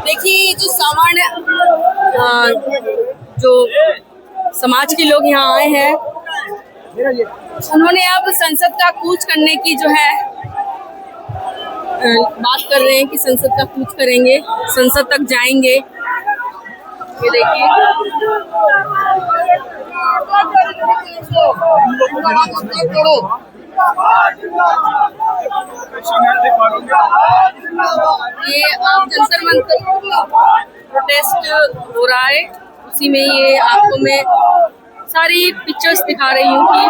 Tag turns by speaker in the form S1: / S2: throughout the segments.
S1: देखिए, जो सामान्य जो समाज के लोग यहाँ आए हैं, उन्होंने अब संसद का कूच करने की जो है बात कर रहे हैं कि संसद का कूच करेंगे, संसद तक जाएंगे। ये देखिए, ये आप जंतर मंतर प्रोटेस्ट हो रहा है, उसी में ये आपको मैं सारी पिक्चर्स दिखा रही हूँ कि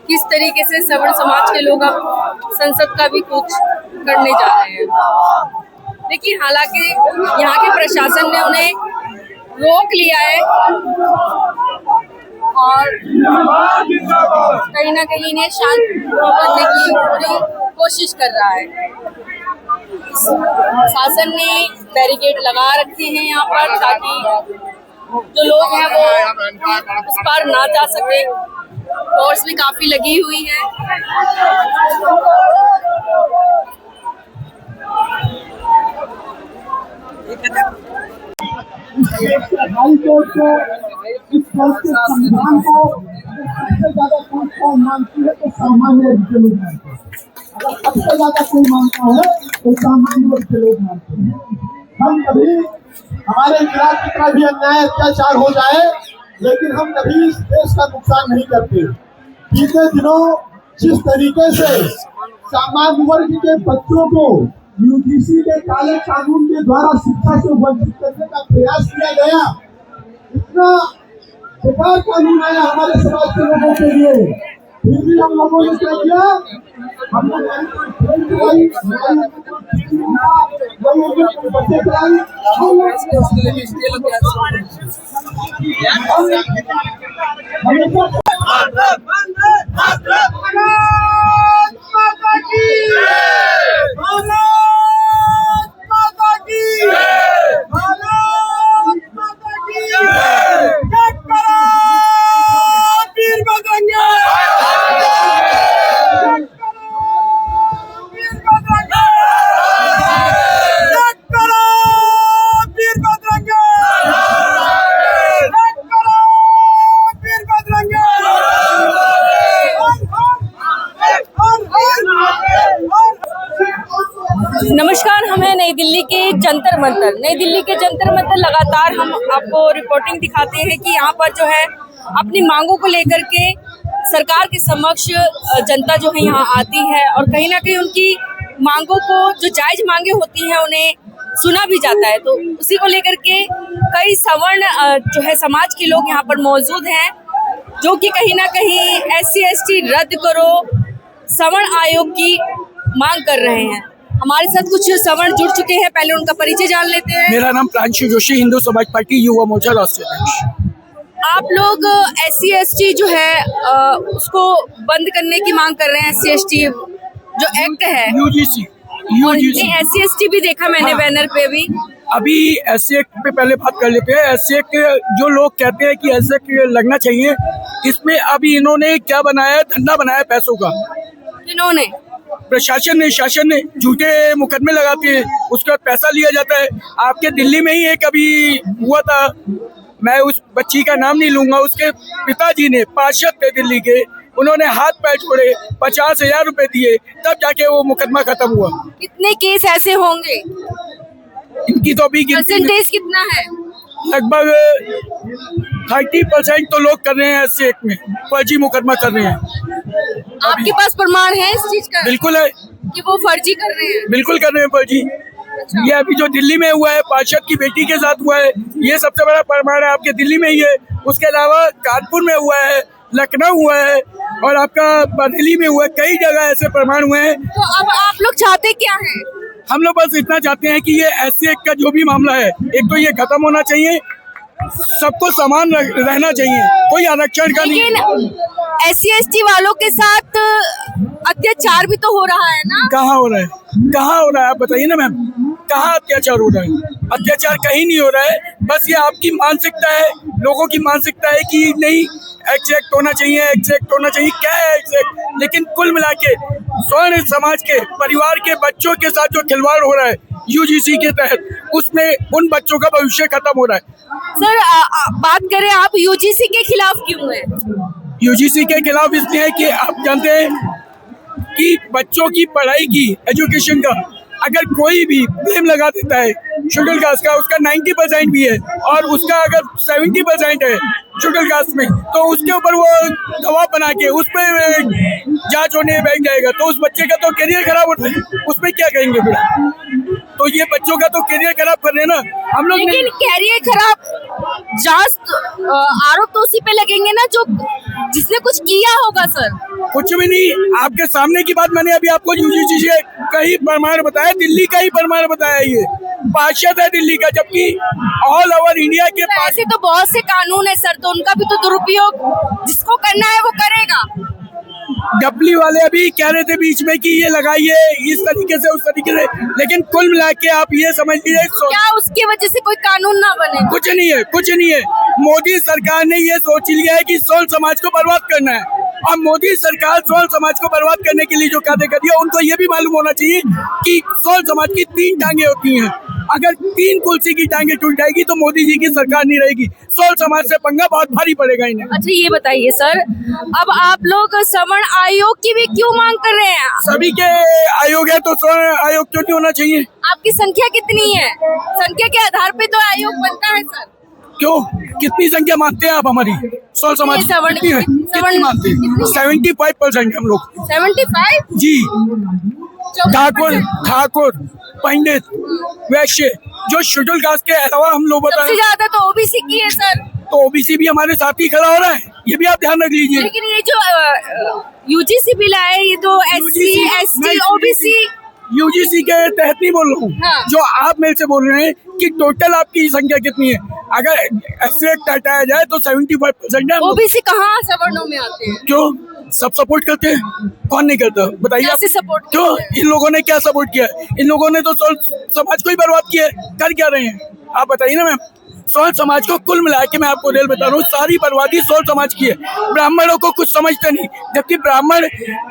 S1: किस तरीके से सवर्ण समाज के लोग अब संसद का भी कुछ करने जा रहे हैं। लेकिन हालांकि यहाँ के प्रशासन ने उन्हें रोक लिया है और कहीं ना कहीं इन्हें शांत करने की पूरी कोशिश कर रहा है। शासन ने बैरिकेड लगा रखे हैं यहाँ पर ताकि जो लोग हैं वो उस पार ना जा सके। फोर्स भी काफी लगी हुई है।
S2: हाईकोर्ट को इस देश के संविधान को सबसे ज्यादा कौन मानती है तो सामान्य वर्ग के लोग मानते हैं। अगर सबसे ज्यादा कोई मानता है तो सामान्य वर्ग के लोग मानते हैं। हम कभी हमारे खिलाफ कितना भी अन्याय अत्याचार हो जाए, लेकिन हम कभी इस देश का नुकसान नहीं करते। बीते दिनों जिस तरीके से सामान्य वर्ग के बच्चों को यूजीसी के काले कानून के द्वारा शिक्षा से वंचित करने का प्रयास किया गया, इतना बेकार कानून आया हमारे समाज के लोगों के लिए, फिर भी हम लोगों ने क्या किया, हमने बच्चे कराई।
S1: नमस्कार, हम हैं नई दिल्ली के जंतर मंतर। नई दिल्ली के जंतर मंतर लगातार हम आपको रिपोर्टिंग दिखाते हैं कि यहाँ पर जो है अपनी मांगों को लेकर के सरकार के समक्ष जनता जो है यहाँ आती है और कहीं ना कहीं उनकी मांगों को, जो जायज मांगे होती हैं, उन्हें सुना भी जाता है। तो उसी को लेकर के कई सवर्ण जो है समाज के लोग यहाँ पर मौजूद हैं, जो कि कहीं ना कहीं SC/ST रद्द करो, सवर्ण आयोग की मांग कर रहे हैं। हमारे साथ कुछ सवर्ण जुड़ चुके हैं, पहले उनका परिचय जान लेते हैं।
S3: मेरा नाम प्रांशु जोशी, हिंदू समाज पार्टी युवा मोर्चा राष्ट्रीय अध्यक्ष।
S1: आप लोग SC/ST जो है उसको बंद करने की मांग कर रहे हैं। SC/ST जो एक्ट है,
S3: यूजीसी
S1: SC/ST भी देखा मैंने बैनर पे भी।
S3: अभी SC एक्ट पे पहले बात कर लेते हैं। SC एक्ट जो लोग कहते हैं कि SC एक्ट लगना चाहिए, इसमें अभी इन्होंने क्या बनाया है, धंधा बनाया है पैसों का।
S1: इन्होंने
S3: प्रशासन ने, शासन ने झूठे मुकदमे लगाते हैं, उसके बाद पैसा लिया जाता है। आपके दिल्ली में ही एक अभी हुआ था, मैं उस बच्ची का नाम नहीं लूंगा, उसके पिताजी ने पार्षद थे दिल्ली के, उन्होंने हाथ पैर छोड़े, 50,000 रुपए दिए, तब जाके वो मुकदमा खत्म हुआ।
S1: कितने केस ऐसे होंगे?
S3: इनकी तो अभी
S1: परसेंटेज कितना है?
S3: लगभग 30% तो लोग कर रहे हैं SC एक्ट में, फर्जी मुकदमा कर रहे हैं।
S1: आपके पास प्रमाण है इस चीज का?
S3: बिल्कुल है
S1: कि वो फर्जी कर रहे हैं।
S3: बिल्कुल कर रहे हैं फर्जी। ये अभी जो दिल्ली में हुआ है, पार्षद की बेटी के साथ हुआ है, ये सबसे बड़ा प्रमाण है। आपके दिल्ली में ही है, उसके अलावा कानपुर में हुआ है, लखनऊ हुआ है और आपका बरेली में हुआ है। कई जगह ऐसे प्रमाण हुए हैं।
S1: तो अब आप लोग चाहते क्या हैं?
S3: हम लोग बस इतना चाहते हैं कि ये SC एक्ट का जो भी मामला है, एक तो ये खत्म होना चाहिए, सबको समान रहना चाहिए, कोई आरक्षण का नहीं।
S1: लेकिन SC/ST वालों के साथ अत्याचार भी तो हो रहा है ना?
S3: कहाँ हो रहा है, कहाँ हो रहा है, आप बताइए ना मैम, कहाँ अत्याचार हो रहा है? अत्याचार कहीं नहीं हो रहा है। बस ये आपकी मानसिकता है, लोगों की मानसिकता है कि नहीं एक्ट होना चाहिए, एक्ट होना चाहिए। क्या है एक्ट? लेकिन कुल मिला के स्वर्ण समाज के परिवार के बच्चों के साथ जो खिलवाड़ हो रहा है यूजीसी के तहत, उसमें उन बच्चों का भविष्य खत्म हो रहा है।
S1: सर बात करें, आप यूजीसी के खिलाफ क्यों हैं?
S3: यूजीसी के खिलाफ इसलिए है कि आप जानते हैं कि बच्चों की पढ़ाई की, एजुकेशन का अगर कोई भी ब्लेम लगा देता है शेड्यूल कास्ट का, उसका 90% भी है और उसका अगर 70% है शेड्यूल कास्ट में, तो उसके ऊपर वो दबाव बना के उस पर जांच होने बैठ जाएगा, तो उस बच्चे का तो करियर खराब होता है। उसमें क्या कहेंगे फिर? तो ये बच्चों का तो करियर खराब कर रहे हैं ना हम लोग।
S1: लेकिन कैरियर खराब, जांच आरोप तो उसी पे लगेंगे ना जो जिसने कुछ किया होगा। सर
S3: कुछ भी नहीं, आपके सामने की बात मैंने अभी आपको यूजीसी से कई प्रमाण बताया, दिल्ली का ही प्रमाण बताया। ये पार्षद है दिल्ली का, जबकि ऑल ओवर इंडिया के पास
S1: ऐसे तो बहुत से कानून है सर, तो उनका भी तो दुरुपयोग जिसको करना है वो करेगा।
S3: डबली वाले अभी कह रहे थे बीच में कि ये लगाइए इस तरीके से उस तरीके से, लेकिन कुल मिला के आप ये समझ लीजिए
S1: क्या उसकी वजह से कोई कानून ना बने?
S3: कुछ नहीं है, कुछ नहीं है। मोदी सरकार ने ये सोच लिया है कि सोल समाज को बर्बाद करना है, और मोदी सरकार सोल समाज को बर्बाद करने के लिए जो कार्य कर रही है, उनको ये भी मालूम होना चाहिए कि सोल समाज की 3 टांगे होती हैं। अगर 3 कुर्सी की टांगे टूट जाएगी तो मोदी जी की सरकार नहीं रहेगी। सोल समाज से पंगा बहुत भारी पड़ेगा इन्हें।
S1: अच्छा ये बताइए सर, अब आप लोग सवर्ण आयोग की भी क्यों मांग कर रहे हैं?
S3: सभी के आयोग है तो सवर्ण आयोग क्यों नहीं होना चाहिए?
S1: आपकी संख्या कितनी है? संख्या के आधार पे तो आयोग बनता है सर।
S3: क्यों, कितनी संख्या मानते हैं आप हमारी सोल समाज की?
S1: सवर्ण
S3: कितनी है? कितनी मानते हैं? 75% हम लोग।
S1: 75
S3: जी, ठाकुर, पंडित, वैश्य, जो शेड्यूल कास्ट के अलावा हम लोग बता
S1: सबसे ज्यादा तो ओबीसी की है सर।
S3: तो ओबीसी भी हमारे साथ ही खड़ा हो रहा है, ये भी आप ध्यान रख लीजिए।
S1: लेकिन ये जो यूजीसी बिल है, ये तो एससी, एसटी, ओबीसी
S3: यूजीसी के तहत नहीं बोल रहा हूँ।
S1: हाँ।
S3: जो आप मेरे से बोल रहे हैं कि टोटल आपकी संख्या कितनी है, अगर ऐसे हटाया जाए तो 75% है।
S1: ओबीसी कहाँ सवर्णों में आते हैं?
S3: क्यों सब सपोर्ट करते हैं? कौन नहीं करता बताइए आप?
S1: कैसे सपोर्ट
S3: क्यों? इन लोगों ने क्या सपोर्ट किया? इन लोगों ने तो समाज को ही बर्बाद किया है। कर क्या रहे हैं आप बताइए ना मैम? सोल समाज को कुल मिला के मैं आपको रेल बता रहा हूँ, सारी बर्बादी सोल समाज की है। ब्राह्मणों को कुछ समझते नहीं, जबकि ब्राह्मण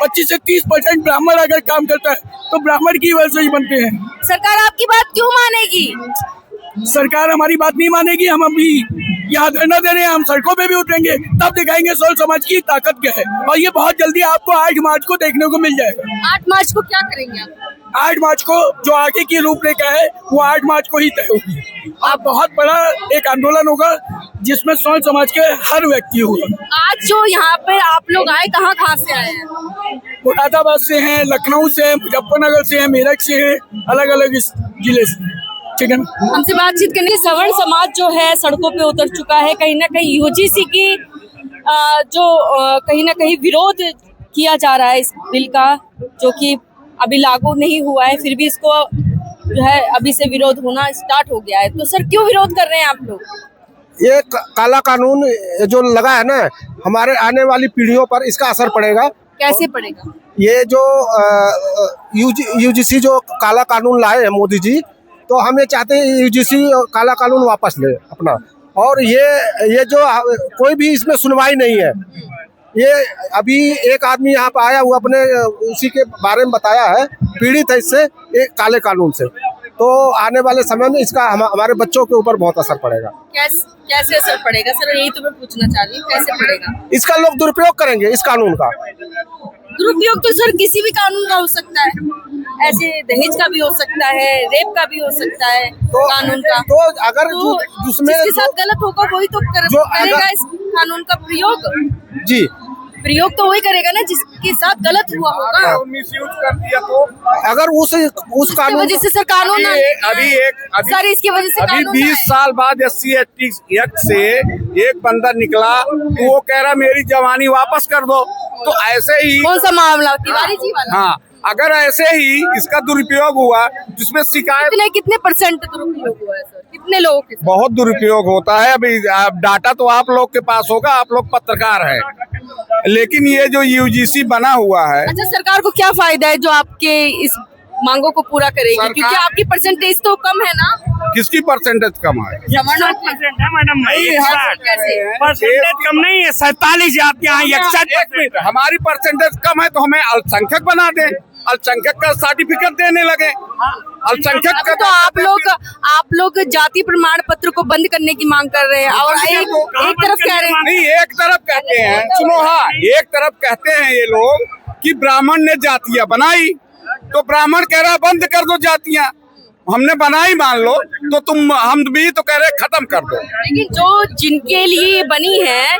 S3: 25 से 30% ब्राह्मण अगर काम करता है तो ब्राह्मण की वजह से ही बनते हैं।
S1: सरकार आपकी बात क्यों मानेगी?
S3: सरकार हमारी बात नहीं मानेगी। हम अभी यहाँ धरना दे रहे हैं, हम सड़कों पे भी उतरेंगे, तब दिखाएंगे सोल समाज की ताकत क्या है। और ये बहुत जल्दी आपको 8 मार्च को देखने को मिल जाएगा।
S1: 8 मार्च को क्या करेंगे आप?
S3: 8 मार्च को जो आगे की रूपरेखा है वो 8 मार्च को ही तय होगी। अब बहुत बड़ा एक आंदोलन होगा जिसमें सोल समाज के हर व्यक्ति होगा।
S1: आज जो यहाँ पे आप लोग आए, कहाँ से आए हैं?
S3: मुरादाबाद से हैं, लखनऊ से हैं, मुजफ्फरनगर से हैं, मेरठ से हैं, अलग अलग जिले से। ठीक है ना?
S1: हमसे बातचीत करने के सवर्ण समाज जो है सड़कों पे उतर चुका है। कहीं ना कहीं यूजीसी की जो कहीं ना कहीं विरोध किया जा रहा है इस बिल का, जो कि अभी लागू नहीं हुआ है, फिर भी इसको जो है अभी से विरोध होना स्टार्ट हो गया है। तो सर क्यों विरोध कर रहे हैं आप लोग?
S4: ये काला कानून जो लगा है ना, हमारे आने वाली पीढ़ियों पर इसका असर पड़ेगा।
S1: कैसे पड़ेगा?
S4: ये जो यूजीसी जो काला कानून लाए हैं मोदी जी, तो हम ये चाहते हैं यूजीसी काला कानून वापस ले अपना। और ये जो कोई भी इसमें सुनवाई नहीं है। ये अभी एक आदमी यहाँ पर आया, वो अपने उसी के बारे में बताया है, पीड़ित है इससे, एक काले कानून से। तो आने वाले समय में इसका हमारे बच्चों के ऊपर बहुत असर पड़ेगा।
S1: कैसे असर पड़ेगा सर? यही तो मैं पूछना चाह रही हूँ, कैसे पड़ेगा?
S4: इसका लोग दुरुपयोग करेंगे इस कानून का।
S1: दुरुपयोग तो सर किसी भी कानून का हो सकता है, ऐसे दहेज का भी हो सकता है, रेप का भी हो सकता है,
S4: तो
S1: कानून का।
S4: तो अगर जिसमें
S1: जिसके साथ गलत होगा वही तो करेगा इस कानून का प्रयोग।
S4: जी,
S1: प्रयोग तो वही करेगा ना जिसके साथ गलत हुआ होगा।
S5: मिसयूज कर दिया तो
S4: अगर उस कानून
S1: वजह से सर कानून सर इसकी वजह से
S5: अभी 20 साल बाद SC/ST एक्ट से एक बंदा निकला तो वो कह रहा मेरी जवानी वापस कर दो। तो ऐसे ही
S1: कौन सा मामला? तिवारी जी वाला?
S5: हाँ, अगर ऐसे ही इसका दुरुपयोग हुआ जिसमें शिकायत
S1: कितने % दुरुपयोग हुआ है सर? कितने लोगों के?
S5: बहुत दुरुपयोग होता है। अभी डाटा तो आप लोग के पास होगा, आप लोग पत्रकार हैं, लेकिन ये जो यूजीसी बना हुआ है।
S1: अच्छा, सरकार को क्या फायदा है जो आपके इस मांगों को पूरा करेगी,
S5: सरकार-
S1: क्योंकि आपकी परसेंटेज तो कम है ना।
S5: किसकी परसेंटेज कम है?
S6: 60% है मैडम।
S1: कैसे?
S6: परसेंटेज कम नहीं है, 47 जातियां हैं, 61%।
S5: हमारी परसेंटेज कम है तो हमें अल्पसंख्यक बना दें, अल्पसंख्यक का सर्टिफिकेट देने लगे। अल्पसंख्यक का
S1: तो आप लोग जाति प्रमाण पत्र को बंद करने की मांग कर रहे हैं और एक तरफ कह रहे हैं।
S5: नहीं, एक तरफ कहते हैं, सुनो, हाँ, एक तरफ कहते हैं ये लोग कि ब्राह्मण ने जातियां बनाई, तो ब्राह्मण कह रहा बंद कर दो जातियां। हमने बनाई मान लो, तो हम भी तो कह रहे खत्म कर दो।
S1: लेकिन जो जिनके लिए बनी है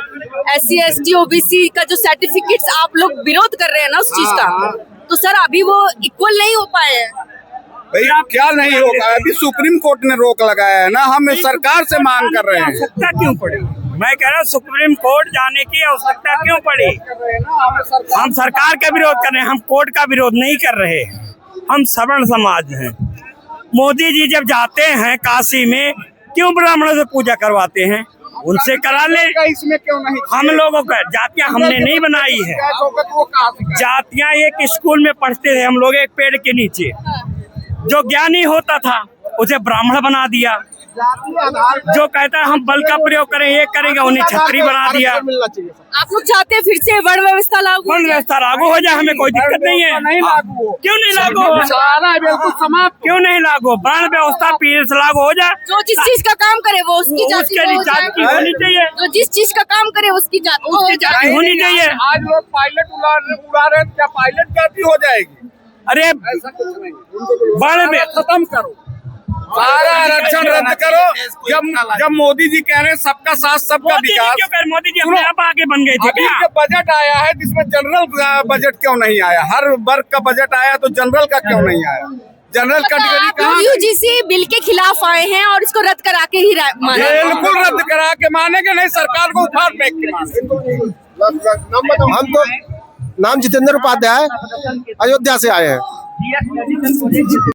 S1: SC ST OBC का जो सर्टिफिकेट्स आप लोग विरोध कर रहे हैं ना उस चीज का, तो सर अभी वो इक्वल नहीं हो पाए हैं।
S5: भैया क्या नहीं होगा, अभी सुप्रीम कोर्ट ने रोक लगाया है ना, हम सरकार से मांग कर रहे हैं।
S6: आवश्यकता क्यों पड़ी? मैं कह रहा हूँ सुप्रीम कोर्ट जाने की आवश्यकता क्यों पड़ी? हम सरकार का विरोध कर रहे हैं, हम कोर्ट का विरोध नहीं कर रहे। हम सवर्ण समाज हैं। मोदी जी जब जाते हैं काशी में, क्यों ब्राह्मणों से पूजा करवाते हैं? उनसे करा ले।
S5: इसमें क्यों नहीं?
S6: हम लोगों का जातियां हमने नहीं बनाई है। जातियां एक स्कूल में पढ़ते थे हम लोग, एक पेड़ के नीचे, जो ज्ञानी होता था उसे ब्राह्मण बना दिया, जो कहता है हम बल का प्रयोग करें, ये करेंगे, उन्हें छत्री बना दिया।
S1: आप लोग चाहते हैं फिर से वर्ण व्यवस्था लागू?
S6: वर्ण व्यवस्था लागू हो जाए, हमें कोई दिक्कत नहीं है।
S5: नहीं लागू हो।
S6: क्यों नहीं लागू हो?
S5: बिल्कुल समाप्त।
S6: क्यों नहीं लागू? वर्ण व्यवस्था पीढ़ी से लागू हो जाए।
S1: जो जिस चीज का काम करे वो उसकी जाति
S6: उसके लिए
S1: हो जाए।
S6: जाति होनी चाहिए,
S1: जो जिस चीज का काम करे उसकी जाति हो
S6: उसकी
S1: जाए।
S6: जाति होनी चाहिए।
S5: आज लोग पायलट उड़ा रहे हैं, क्या पायलट जाति हो जाएगी?
S6: अरे
S5: ऐसा कुछ नहीं।
S6: वर्ण में
S5: खत्म करो, सारा आरक्षण रद्द करो। जब मोदी जी कह रहे हैं सबका साथ सबका
S6: मोदी जी
S5: विकास,
S6: क्यों कर? मोदी जी अपने आप आगे बन गए थे
S5: अभी
S6: क्या?
S5: जो बजट आया है जिसमें जनरल बजट क्यों नहीं आया? हर वर्ग का बजट आया तो जनरल का क्यों नहीं आया? जनरल कैटेगरी
S1: आप
S5: कहाँ?
S1: UGC बिल के खिलाफ आए हैं और इसको रद्द करा के ही माना।
S5: बिल्कुल रद्द करा के मानेंगे, नहीं सरकार को उखाड़ फेंक के मानेंगे।
S4: हम तो नाम जितेंद्र उपाध्याय, अयोध्या से आए हैं।